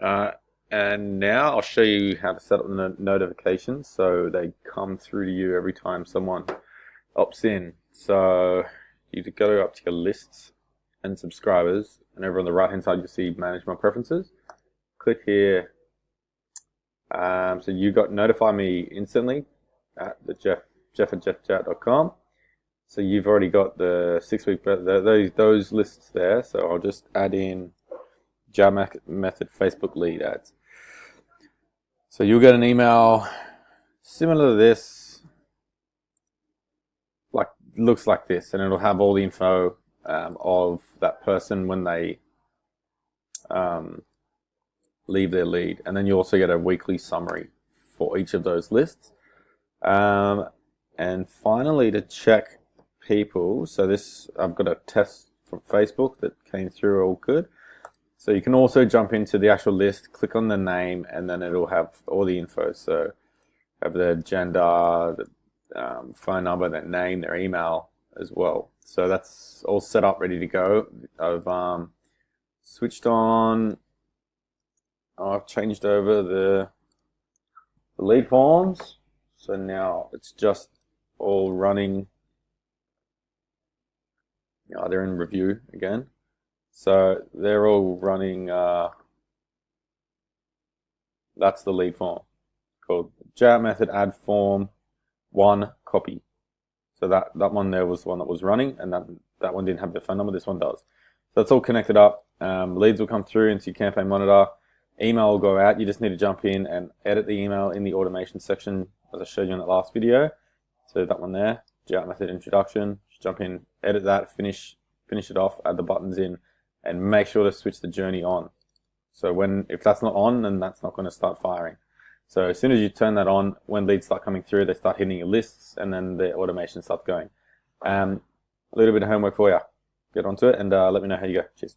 Uh, and now I'll show you how to set up the notifications so they come through to you every time someone opts in. So you go up to your lists and subscribers, and over on the right hand side you'll see manage my preferences. Click here. So you got notify me instantly at the Jeff at jeffchat.com. So you've already got the 6 week those lists there. So I'll just add in Jab Method Facebook lead ads. So you'll get an email similar to this, like looks like this, and it'll have all the info of that person when they leave their lead, and then you also get a weekly summary for each of those lists. And finally, to check people, so this I've got a test from Facebook that came through all good. So you can also jump into the actual list, click on the name, and then it'll have all the info. So have their gender, the phone number, their name, their email as well. So that's all set up, ready to go. I've switched on. I've changed over the lead forms. So now it's just all running. They're in review again. So they're all running, that's the lead form called Jab Method Add Form 1 Copy. So that one there was the one that was running, and that one didn't have the phone number, this one does. So it's all connected up. Leads will come through into your campaign monitor. Email will go out. You just need to jump in and edit the email in the automation section as I showed you in that last video. So that one there, Jab Method Introduction. Just jump in, edit that, finish it off, add the buttons in, and make sure to switch the journey on. So if that's not on, then that's not going to start firing. So as soon as you turn that on, when leads start coming through, they start hitting your lists, and then the automation starts going. A little bit of homework for you. Get onto it and let me know how you go. Cheers.